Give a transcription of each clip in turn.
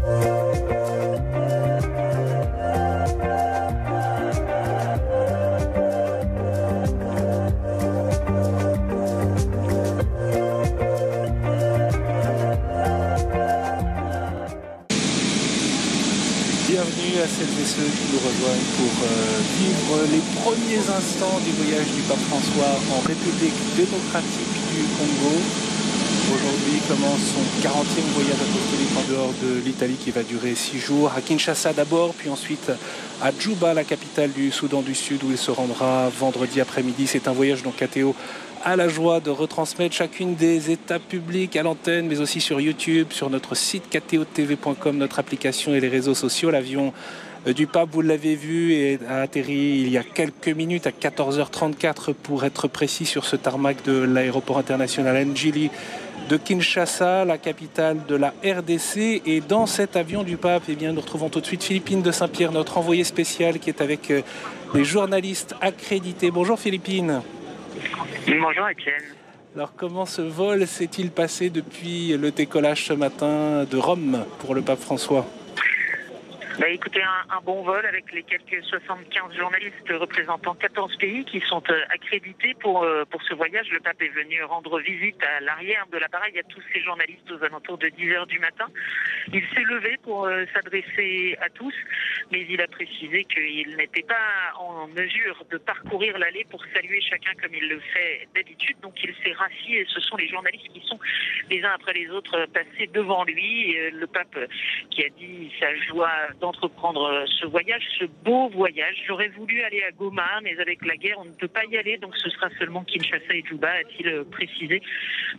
Bienvenue à celles et ceux qui nous rejoignent pour vivre les premiers instants du voyage du pape François en République démocratique du Congo. Aujourd'hui commence son 40e voyage apostolique en dehors de l'Italie qui va durer 6 jours. À Kinshasa d'abord, puis ensuite à Djouba, la capitale du Soudan du Sud, où il se rendra vendredi après-midi. C'est un voyage dont KTO a la joie de retransmettre chacune des étapes publiques à l'antenne, mais aussi sur YouTube, sur notre site ktotv.com, notre application et les réseaux sociaux. L'avion du pape, vous l'avez vu, a atterri il y a quelques minutes à 14h34 pour être précis sur ce tarmac de l'aéroport international Njili de Kinshasa, la capitale de la RDC. Et dans cet avion du pape, eh bien, nous retrouvons tout de suite Philippine de Saint-Pierre, notre envoyée spéciale qui est avec les journalistes accrédités. Bonjour Philippine. Bonjour Étienne. Alors comment ce vol s'est-il passé depuis le décollage ce matin de Rome pour le pape François ? Écoutez, un bon vol avec les quelques 75 journalistes représentant 14 pays qui sont accrédités pour ce voyage. Le pape est venu rendre visite à l'arrière de l'appareil à tous ces journalistes aux alentours de 10h du matin. Il s'est levé pour s'adresser à tous, mais il a précisé qu'il n'était pas en mesure de parcourir l'allée pour saluer chacun comme il le fait d'habitude. Donc il s'est rassis et ce sont les journalistes qui sont les uns après les autres passés devant lui. Le pape qui a dit sa joie d'entreprendre ce voyage, ce beau voyage. J'aurais voulu aller à Goma, mais avec la guerre, on ne peut pas y aller, donc ce sera seulement Kinshasa et Djouba, a-t-il précisé,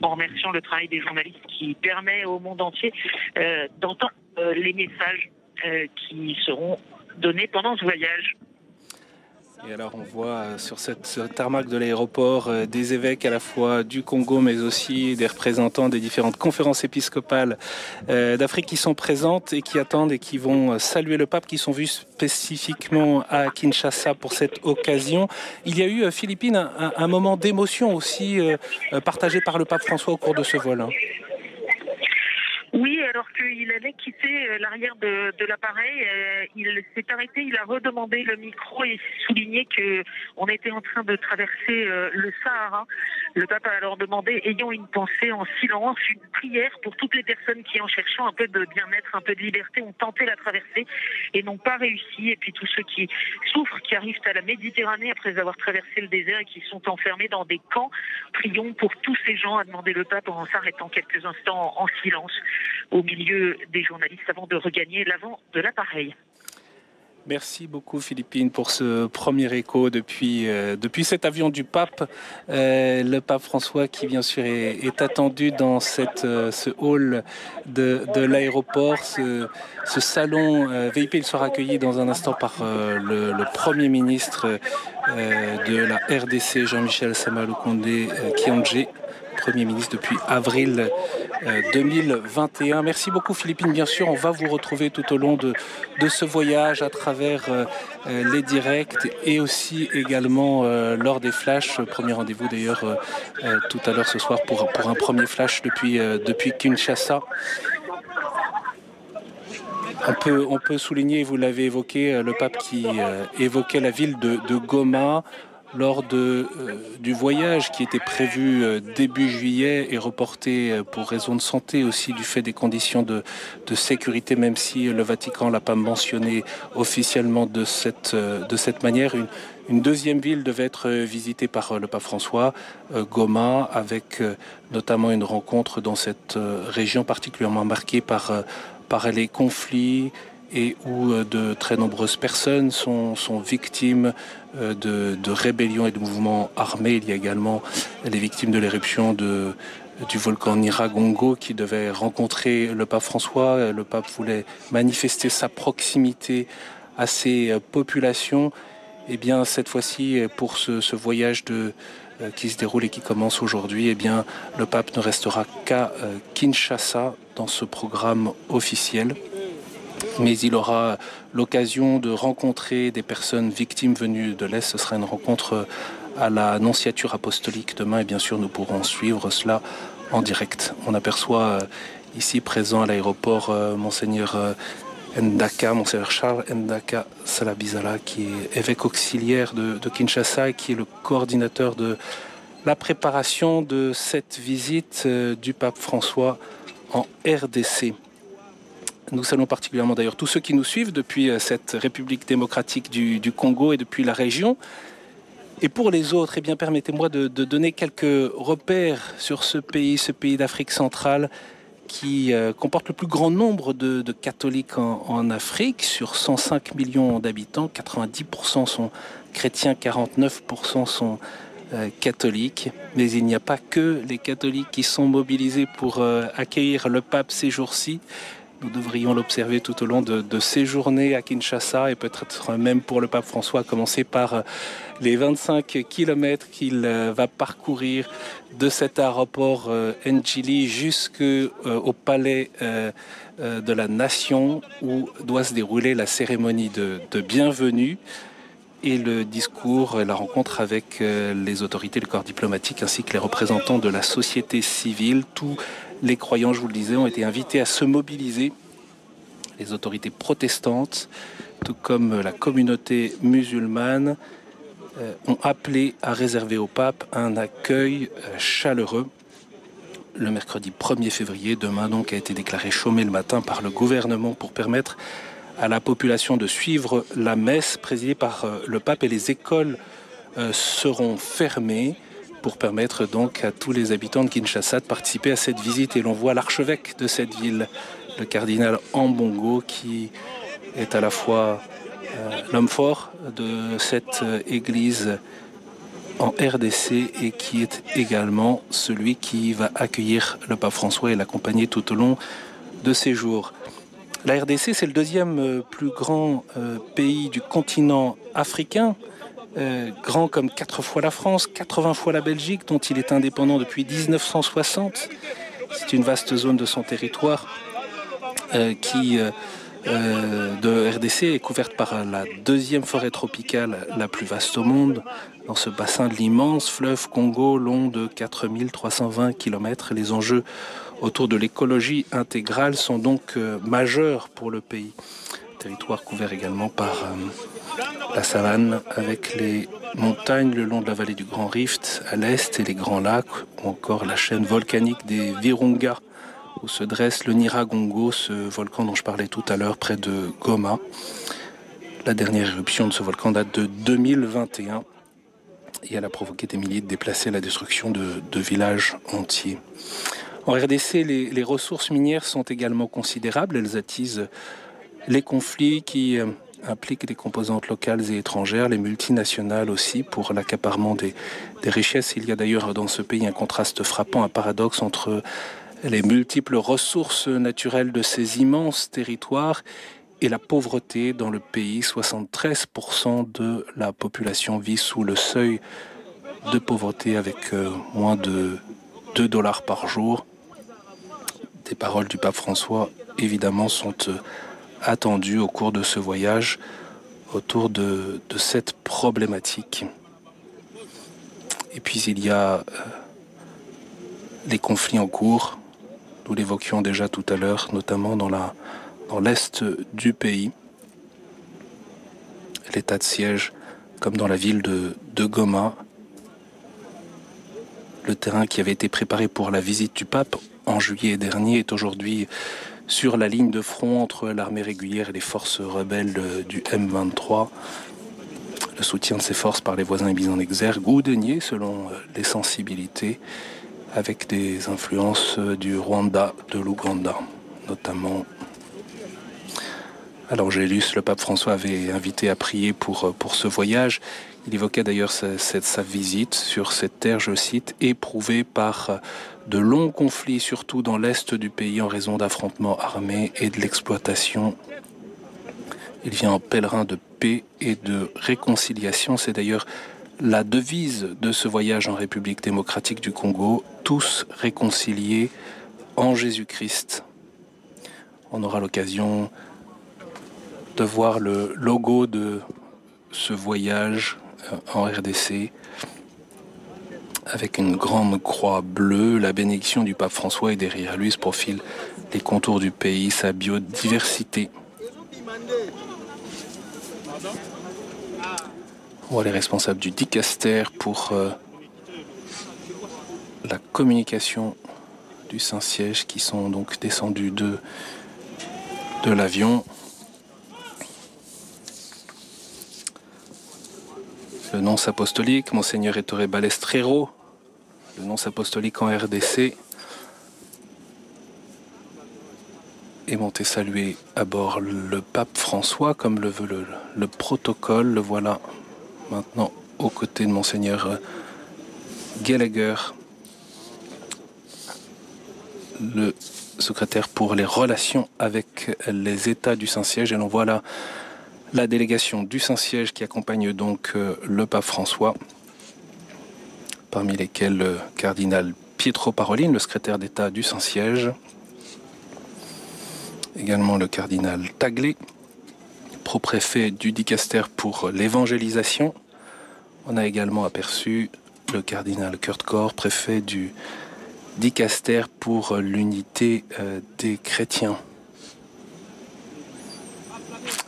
en remerciant le travail des journalistes qui permet au monde entier d'entendre les messages qui seront donnés pendant ce voyage. Et alors on voit sur ce tarmac de l'aéroport des évêques à la fois du Congo mais aussi des représentants des différentes conférences épiscopales d'Afrique qui sont présentes et qui attendent et qui vont saluer le pape, qui sont vus spécifiquement à Kinshasa pour cette occasion. Il y a eu, Philippine, un moment d'émotion aussi partagé par le pape François au cours de ce vol. Oui, alors qu'il allait quitter l'arrière de l'appareil, il s'est arrêté, il a redemandé le micro et souligné qu'on était en train de traverser le Sahara. Le pape a alors demandé, ayons une pensée en silence, une prière pour toutes les personnes qui, en cherchant un peu de bien-être, un peu de liberté, ont tenté la traversée et n'ont pas réussi. Et puis tous ceux qui souffrent, qui arrivent à la Méditerranée après avoir traversé le désert et qui sont enfermés dans des camps, prions pour tous ces gens, a demandé le pape en s'arrêtant quelques instants en silence au milieu des journalistes avant de regagner l'avant de l'appareil. Merci beaucoup Philippine pour ce premier écho depuis cet avion du pape. Le pape François qui bien sûr est attendu dans ce hall de l'aéroport, ce salon VIP. Il sera accueilli dans un instant par le Premier ministre de la RDC, Jean-Michel Sama Lukonde Kyandje, Premier ministre depuis avril 2021. Merci beaucoup Philippine. Bien sûr, on va vous retrouver tout au long de ce voyage à travers les directs et aussi également lors des flashs. Premier rendez-vous d'ailleurs tout à l'heure ce soir pour un premier flash depuis Kinshasa. On peut souligner, vous l'avez évoqué, le pape qui évoquait la ville de Goma lors du voyage qui était prévu début juillet et reporté pour raison de santé aussi du fait des conditions de sécurité, même si le Vatican ne l'a pas mentionné officiellement de cette manière. Une deuxième ville devait être visitée par le pape François, Goma, avec notamment une rencontre dans cette région particulièrement marquée par les conflits et où de très nombreuses personnes sont victimes de rébellions et de mouvements armés. Il y a également les victimes de l'éruption du volcan Nyiragongo qui devait rencontrer le pape François. Le pape voulait manifester sa proximité à ces populations. Et bien cette fois-ci, pour ce voyage qui se déroule et qui commence aujourd'hui, eh bien le pape ne restera qu'à Kinshasa dans ce programme officiel. Mais il aura l'occasion de rencontrer des personnes victimes venues de l'Est. Ce sera une rencontre à la Nonciature apostolique demain et bien sûr nous pourrons suivre cela en direct. On aperçoit ici présent à l'aéroport Monseigneur Monseigneur Charles Ndaka Salabizala, qui est évêque auxiliaire de Kinshasa et qui est le coordinateur de la préparation de cette visite du pape François en RDC. Nous saluons particulièrement d'ailleurs tous ceux qui nous suivent depuis cette République démocratique du Congo et depuis la région. Et pour les autres, eh bien, permettez-moi de donner quelques repères sur ce pays d'Afrique centrale qui comporte le plus grand nombre de catholiques en Afrique. Sur 105 millions d'habitants, 90% sont chrétiens, 49% sont catholiques. Mais il n'y a pas que les catholiques qui sont mobilisés pour accueillir le pape ces jours-ci. Nous devrions l'observer tout au long de ces journées à Kinshasa et peut-être même pour le pape François, à commencer par les 25 kilomètres qu'il va parcourir de cet aéroport Ndjili jusqu'au palais de la Nation où doit se dérouler la cérémonie de bienvenue et le discours, la rencontre avec les autorités, le corps diplomatique ainsi que les représentants de la société civile. Tous les croyants, je vous le disais, ont été invités à se mobiliser. Les autorités protestantes, tout comme la communauté musulmane, ont appelé à réserver au pape un accueil chaleureux. Le mercredi 1er février, demain donc, a été déclaré chômé le matin par le gouvernement pour permettre à la population de suivre la messe présidée par le pape, et les écoles seront fermées pour permettre donc à tous les habitants de Kinshasa de participer à cette visite. Et l'on voit l'archevêque de cette ville, le cardinal Ambongo, qui est à la fois l'homme fort de cette église en RDC et qui est également celui qui va accueillir le pape François et l'accompagner tout au long de ses jours. La RDC, c'est le deuxième plus grand pays du continent africain, grand comme 4 fois la France, 80 fois la Belgique, dont il est indépendant depuis 1960. C'est une vaste zone de son territoire qui, de RDC, est couverte par la deuxième forêt tropicale la plus vaste au monde, dans ce bassin de l'immense fleuve Congo, long de 4320 km. Les enjeux autour de l'écologie intégrale sont donc majeurs pour le pays. Territoire couvert également par la savane, avec les montagnes le long de la vallée du Grand Rift à l'est et les grands lacs, ou encore la chaîne volcanique des Virunga, où se dresse le Nyiragongo, ce volcan dont je parlais tout à l'heure, près de Goma. La dernière éruption de ce volcan date de 2021 et elle a provoqué des milliers de déplacés, la destruction de villages entiers. En RDC, les ressources minières sont également considérables. Elles attisent les conflits qui impliquent des composantes locales et étrangères, les multinationales aussi, pour l'accaparement des richesses. Il y a d'ailleurs dans ce pays un contraste frappant, un paradoxe entre les multiples ressources naturelles de ces immenses territoires et la pauvreté dans le pays. 73% de la population vit sous le seuil de pauvreté avec moins de $2 par jour. Des paroles du pape François, évidemment, sont attendues au cours de ce voyage autour de cette problématique. Et puis il y a les conflits en cours. Nous l'évoquions déjà tout à l'heure, notamment dans l'est du pays. L'état de siège, comme dans la ville de Goma. Le terrain qui avait été préparé pour la visite du pape en juillet dernier est aujourd'hui sur la ligne de front entre l'armée régulière et les forces rebelles du M23. Le soutien de ces forces par les voisins est mis en exergue ou dénié selon les sensibilités, avec des influences du Rwanda, de l'Ouganda notamment. À l'Angélus, le pape François avait invité à prier pour ce voyage. Il évoquait d'ailleurs sa visite sur cette terre, je cite, éprouvée par de longs conflits, surtout dans l'est du pays, en raison d'affrontements armés et de l'exploitation. Il vient en pèlerin de paix et de réconciliation. C'est d'ailleurs la devise de ce voyage en République démocratique du Congo, tous réconciliés en Jésus-Christ. On aura l'occasion de voir le logo de ce voyage en RDC avec une grande croix bleue. La bénédiction du pape François et derrière lui se profilent les contours du pays, sa biodiversité. On voit les responsables du dicaster pour la communication du Saint-Siège qui sont donc descendus de l'avion. Le nonce apostolique, Monseigneur Ettore Balestrero, le nonce apostolique en RDC, est monté saluer à bord le pape François, comme le veut le protocole. Le voilà maintenant aux côtés de Monseigneur Gallagher, le secrétaire pour les relations avec les États du Saint-Siège. Et l'on voit là la délégation du Saint-Siège qui accompagne donc le pape François, parmi lesquels le cardinal Pietro Parolin, le secrétaire d'État du Saint-Siège, également le cardinal Taglé, pro-préfet du dicaster pour l'évangélisation. On a également aperçu le cardinal Kurt Corr, préfet du dicaster pour l'unité des chrétiens.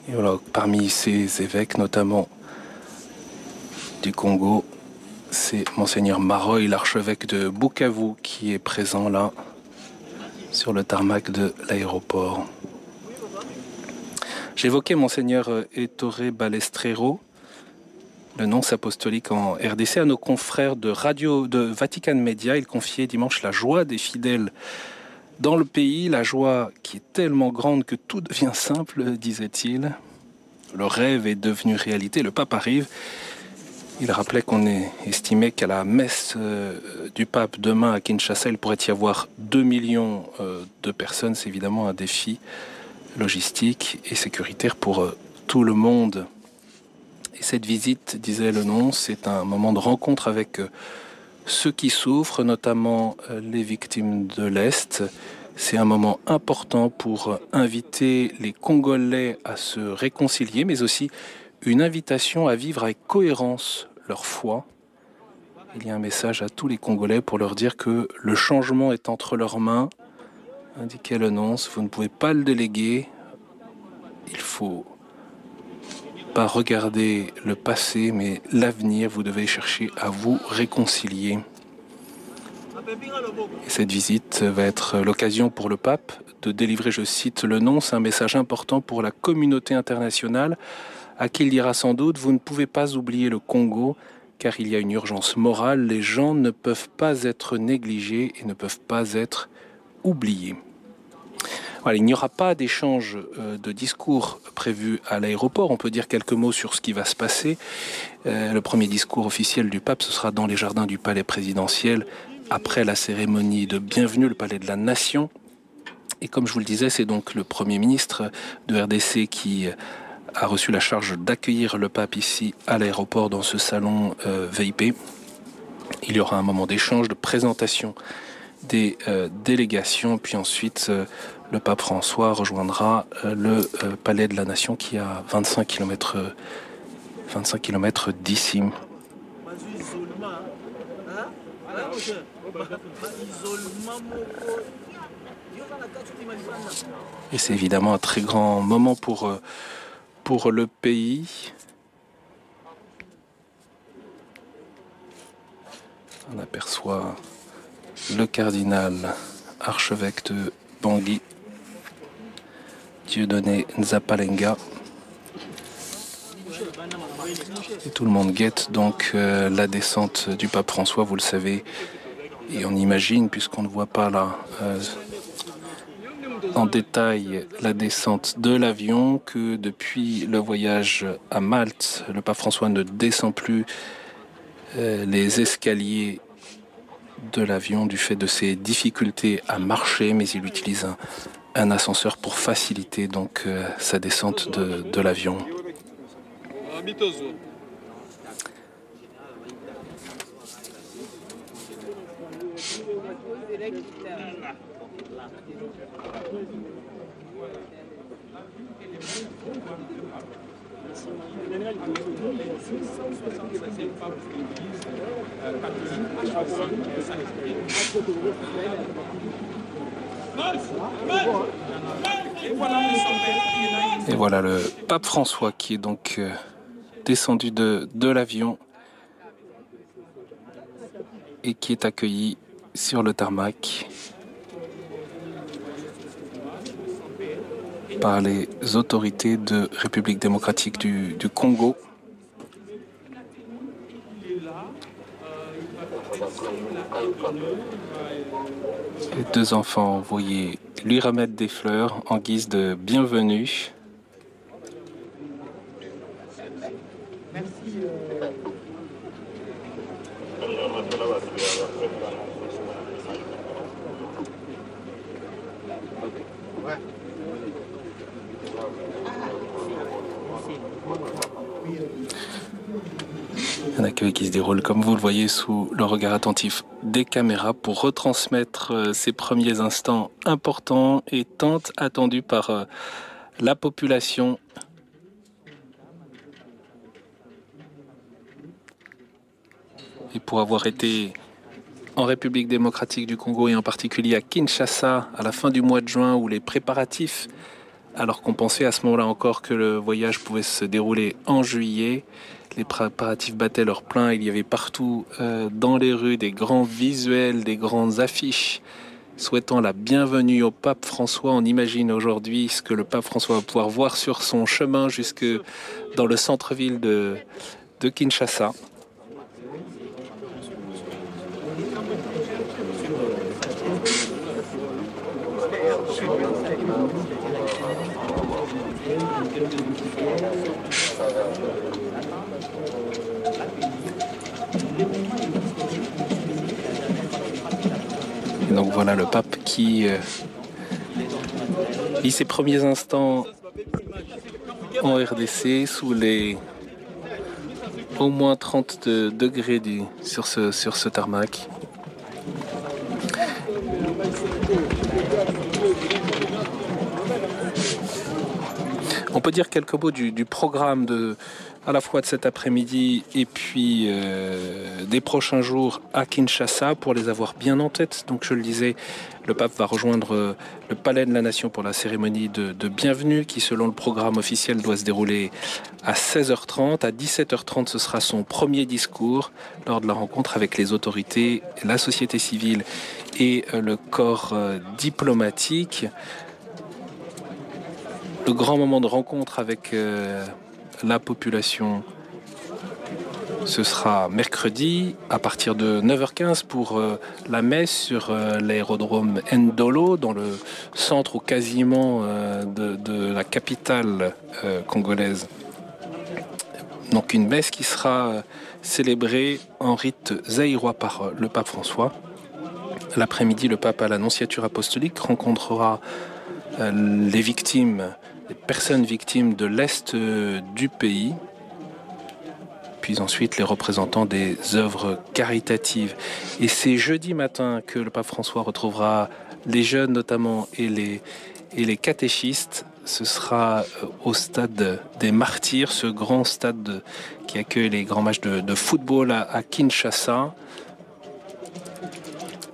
Et voilà, parmi ces évêques, notamment du Congo, c'est Monseigneur Maroy, l'archevêque de Bukavu, qui est présent là, sur le tarmac de l'aéroport. J'évoquais Monseigneur Ettore Balestrero, le nonce apostolique en RDC, à nos confrères de Vatican Media. Il confiait dimanche la joie des fidèles dans le pays, la joie qui est tellement grande que tout devient simple, disait-il. Le rêve est devenu réalité, le pape arrive. Il rappelait qu'on estimait qu'à la messe du pape demain à Kinshasa, il pourrait y avoir 2 millions de personnes. C'est évidemment un défi logistique et sécuritaire pour tout le monde. Et cette visite, disait le nonce, c'est un moment de rencontre avec ceux qui souffrent, notamment les victimes de l'Est. C'est un moment important pour inviter les Congolais à se réconcilier, mais aussi une invitation à vivre avec cohérence leur foi. Il y a un message à tous les Congolais pour leur dire que le changement est entre leurs mains, indiquait le nonce. Vous ne pouvez pas le déléguer. Il faut pas regarder le passé, mais l'avenir. Vous devez chercher à vous réconcilier. Et cette visite va être l'occasion pour le pape de délivrer, je cite le nonce, un message important pour la communauté internationale, à qui il dira sans doute: vous ne pouvez pas oublier le Congo, car il y a une urgence morale. Les gens ne peuvent pas être négligés et ne peuvent pas être oubliés. Voilà, il n'y aura pas d'échange de discours prévu à l'aéroport. On peut dire quelques mots sur ce qui va se passer. Le premier discours officiel du pape, ce sera dans les jardins du palais présidentiel, après la cérémonie de bienvenue, le palais de la Nation. Et comme je vous le disais, c'est donc le Premier ministre de RDC qui a reçu la charge d'accueillir le pape ici à l'aéroport dans ce salon VIP. Il y aura un moment d'échange, de présentation des délégations, puis ensuite le pape François rejoindra le palais de la Nation qui est à 25 km d'ici. Et c'est évidemment un très grand moment pour le pays. On aperçoit le cardinal archevêque de Bangui, Dieudonné Nzapalenga. Et tout le monde guette donc la descente du pape François, vous le savez. Et on imagine, puisqu'on ne voit pas là en détail la descente de l'avion, que depuis le voyage à Malte, le pape François ne descend plus les escaliers de l'avion du fait de ses difficultés à marcher, mais il utilise un ascenseur pour faciliter donc sa descente de l'avion. Et voilà le pape François qui est donc descendu de l'avion et qui est accueilli sur le tarmac par les autorités de République démocratique du Congo. Les deux enfants voyaient lui remettre des fleurs en guise de bienvenue. Un accueil qui se déroule, comme vous le voyez, sous le regard attentif des caméras pour retransmettre ces premiers instants importants et tant attendus par la population. Et pour avoir été en République démocratique du Congo et en particulier à Kinshasa à la fin du mois de juin où les préparatifs, alors qu'on pensait à ce moment-là encore que le voyage pouvait se dérouler en juillet, les préparatifs battaient leur plein. Il y avait partout dans les rues des grands visuels, des grandes affiches souhaitant la bienvenue au pape François. On imagine aujourd'hui ce que le pape François va pouvoir voir sur son chemin jusque dans le centre-ville de Kinshasa. Et donc voilà le pape qui vit ses premiers instants en RDC sous les au moins 30 degrés sur ce tarmac. On peut dire quelques mots du programme à la fois de cet après-midi et puis des prochains jours à Kinshasa pour les avoir bien en tête. Donc je le disais, le pape va rejoindre le Palais de la Nation pour la cérémonie de bienvenue qui, selon le programme officiel, doit se dérouler à 16h30. À 17h30, ce sera son premier discours lors de la rencontre avec les autorités, la société civile et le corps diplomatique. Le grand moment de rencontre avec la population, ce sera mercredi à partir de 9h15 pour la messe sur l'aérodrome Ndolo, dans le centre ou quasiment de la capitale congolaise. Donc une messe qui sera célébrée en rite zaïrois par le pape François. L'après-midi, le pape à l'Annonciature apostolique rencontrera les personnes victimes de l'Est du pays, puis ensuite les représentants des œuvres caritatives. Et c'est jeudi matin que le pape François retrouvera les jeunes notamment et les catéchistes. Ce sera au stade des Martyrs, ce grand stade qui accueille les grands matchs de football à Kinshasa.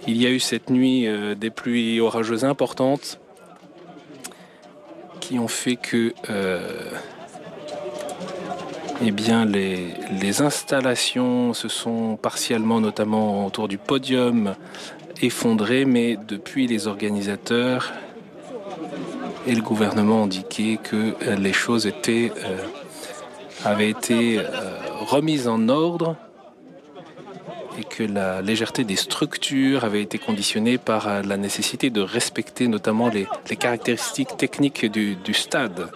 Il y a eu cette nuit des pluies orageuses importantes qui ont fait que les installations se sont partiellement, notamment autour du podium, effondrées, mais depuis les organisateurs et le gouvernement ont indiqué que les choses avaient été remises en ordre et que la légèreté des structures avait été conditionnée par la nécessité de respecter notamment les caractéristiques techniques du stade.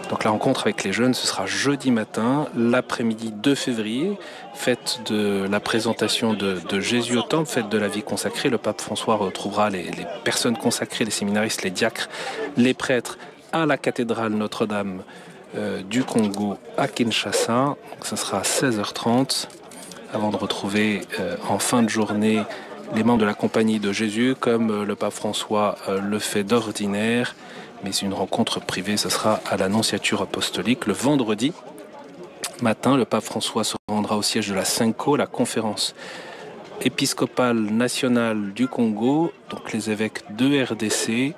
Donc la rencontre avec les jeunes, ce sera jeudi matin, l'après-midi 2 février, fête de la présentation de Jésus au Temple, fête de la vie consacrée. Le pape François retrouvera les personnes consacrées, les séminaristes, les diacres, les prêtres à la cathédrale Notre-Dame du Congo à Kinshasa. Donc ce sera à 16h30. Avant de retrouver en fin de journée les membres de la Compagnie de Jésus, comme le pape François le fait d'ordinaire. Mais une rencontre privée, ce sera à l'Annonciature apostolique le vendredi matin, le pape François se rendra au siège de la CENCO, la conférence épiscopale nationale du Congo, donc les évêques de RDC.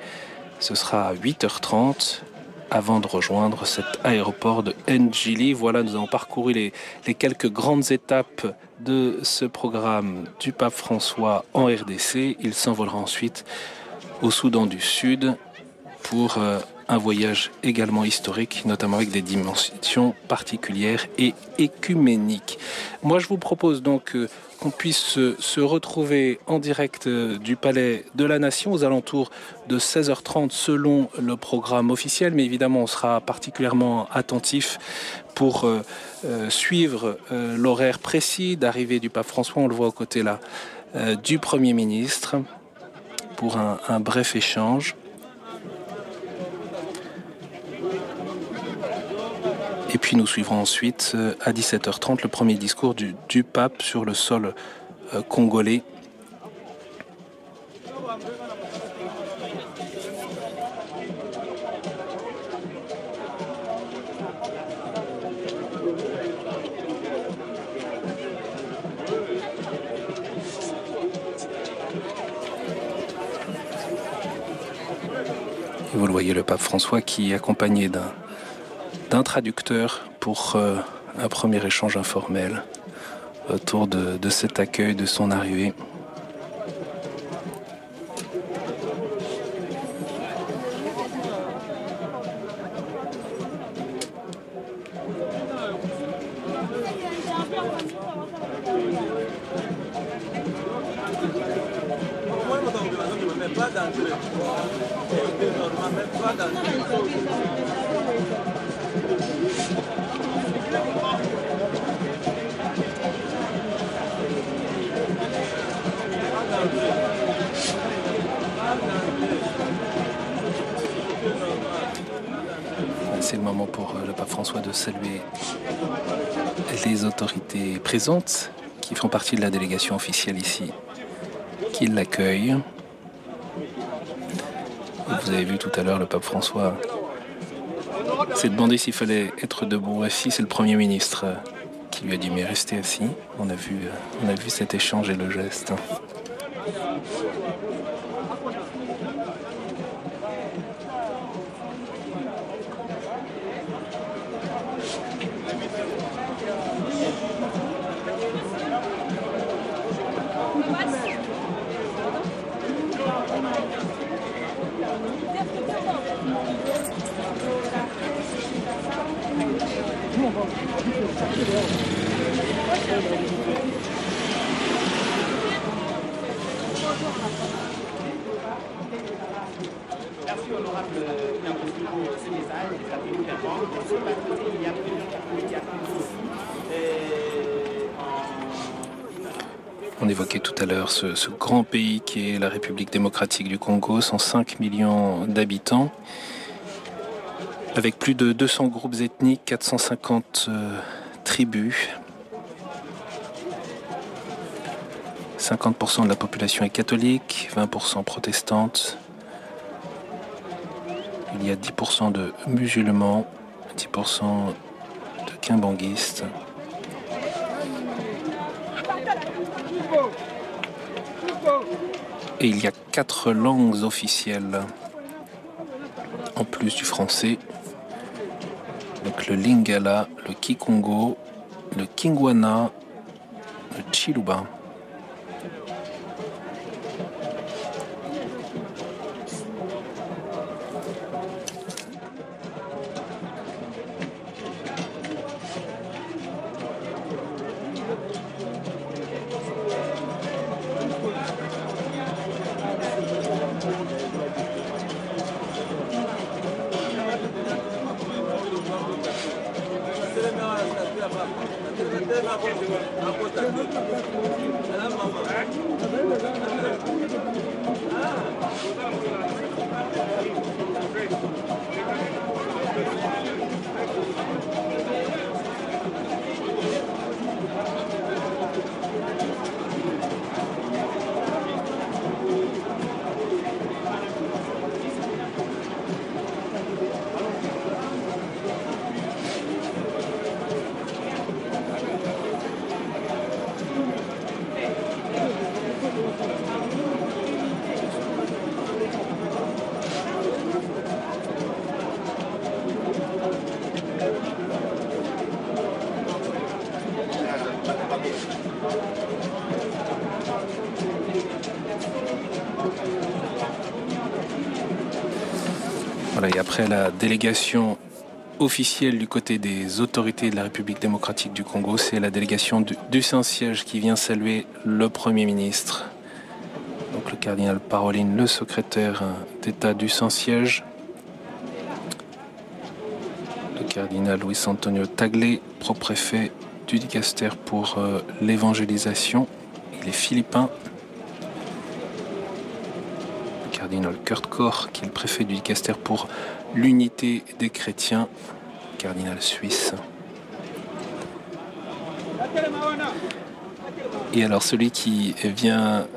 Ce sera à 8h30 avant de rejoindre cet aéroport de Njili. Voilà, nous avons parcouru les quelques grandes étapes de ce programme du pape François en RDC. Il s'envolera ensuite au Soudan du Sud pour un voyage également historique, notamment avec des dimensions particulières et écuméniques. Moi, je vous propose donc qu'on puisse se retrouver en direct du Palais de la Nation aux alentours de 16h30 selon le programme officiel, mais évidemment on sera particulièrement attentif pour suivre l'horaire précis d'arrivée du pape François. On le voit aux côtés là du Premier ministre pour un bref échange. Et puis nous suivrons ensuite à 17h30 le premier discours du pape sur le sol congolais. Et vous le voyez, le pape François qui est accompagné d'un traducteur pour un premier échange informel autour de cet accueil, de son arrivée. C'est le moment pour le pape François de saluer les autorités présentes qui font partie de la délégation officielle ici, qui l'accueillent. Vous avez vu tout à l'heure, le pape François s'est demandé s'il fallait être debout ou assis. C'est le Premier ministre qui lui a dit mais restez assis. On a vu cet échange et le geste. On évoquait tout à l'heure ce grand pays qui est la République démocratique du Congo, 105 millions d'habitants, avec plus de 200 groupes ethniques, 450 tribus. 50% de la population est catholique, 20% protestante. Il y a 10% de musulmans, 10% de kimbanguistes. Et il y a 4 langues officielles, en plus du français. Donc le Lingala, le Kikongo, le Kingwana, le Chiluba. Voilà, et après la délégation officielle du côté des autorités de la République démocratique du Congo, c'est la délégation du Saint-Siège qui vient saluer le Premier ministre. Donc le cardinal Parolin, le secrétaire d'État du Saint-Siège. Le cardinal Luis Antonio Tagle, propréfet du dicaster pour l'évangélisation. Il est philippin. Le cardinal Kurt Koch, qui est le préfet du dicaster pour l'unité des chrétiens. Cardinal suisse. Et alors celui qui vient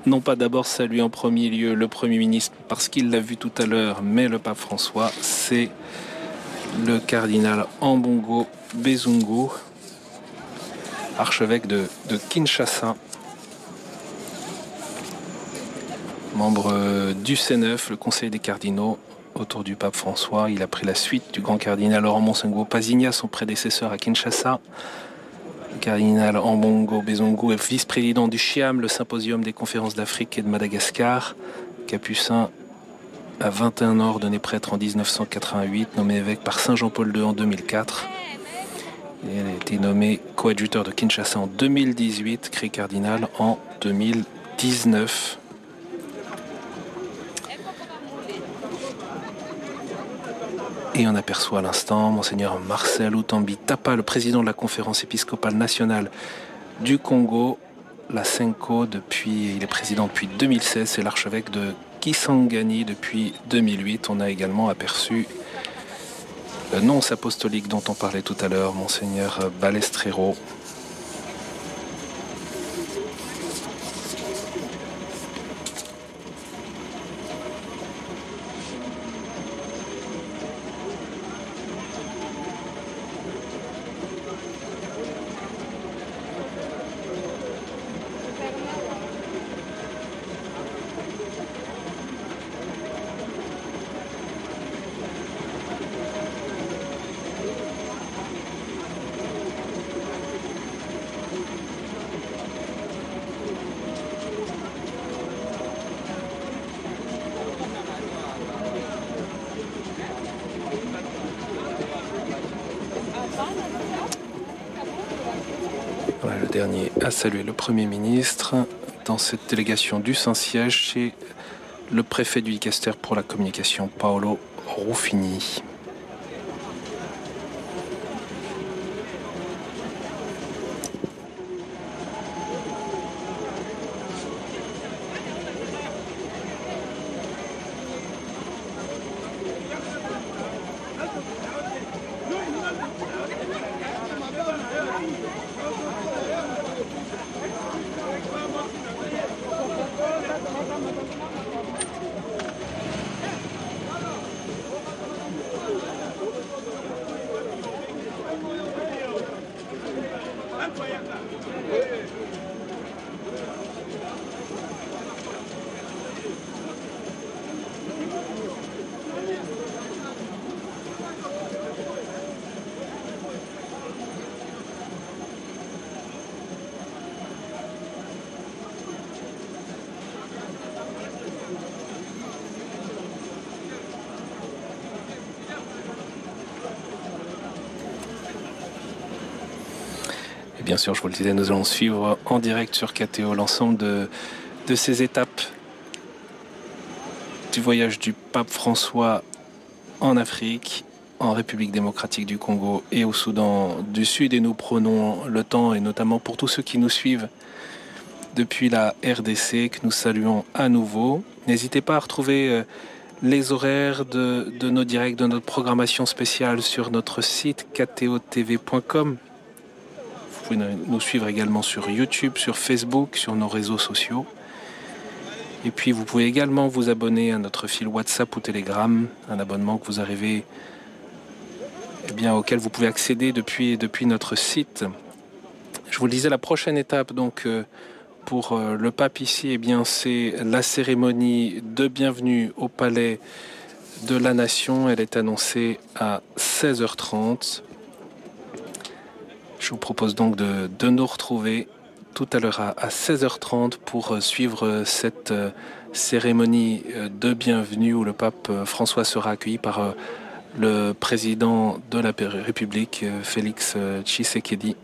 non pas d'abord saluer en premier lieu le Premier ministre parce qu'il l'a vu tout à l'heure, mais le pape François, c'est le cardinal Ambongo Bezungu, archevêque de Kinshasa, membre du C9, le Conseil des cardinaux, autour du pape François. Il a pris la suite du grand cardinal Laurent Monsengwo Pasigna, son prédécesseur à Kinshasa. Le cardinal Ambongo Bezungu est vice-président du SHIAM, le symposium des conférences d'Afrique et de Madagascar. Capucin à 21 ans, ordonné prêtre en 1988, nommé évêque par Saint Jean-Paul II en 2004. Il a été nommé coadjuteur de Kinshasa en 2018, créé cardinal en 2019. Et on aperçoit à l'instant Monseigneur Marcel Outambi Tapa, le président de la conférence épiscopale nationale du Congo, la SENCO, il est président depuis 2016, c'est l'archevêque de Kisangani depuis 2008. On a également aperçu le nonce apostolique dont on parlait tout à l'heure, Monseigneur Balestrero. Voilà, le dernier a salué le Premier ministre dans cette délégation du Saint-Siège chez le préfet du dicaster pour la communication, Paolo Ruffini. Et bien sûr, je vous le disais, nous allons suivre en direct sur KTO l'ensemble de ces étapes du voyage du pape François en Afrique, en République démocratique du Congo et au Soudan du Sud. Et nous prenons le temps, et notamment pour tous ceux qui nous suivent depuis la RDC, que nous saluons à nouveau. N'hésitez pas à retrouver les horaires de nos directs, de notre programmation spéciale sur notre site ktotv.com. Vous pouvez nous suivre également sur YouTube, sur Facebook, sur nos réseaux sociaux. Et puis vous pouvez également vous abonner à notre fil WhatsApp ou Telegram, un abonnement que vous arrivez, auquel vous pouvez accéder depuis notre site. Je vous le disais, la prochaine étape donc pour le pape ici, c'est la cérémonie de bienvenue au palais de la Nation. Elle est annoncée à 16h30. Je vous propose donc de nous retrouver tout à l'heure à 16h30 pour suivre cette cérémonie de bienvenue où le pape François sera accueilli par le président de la République, Félix Tshisekedi.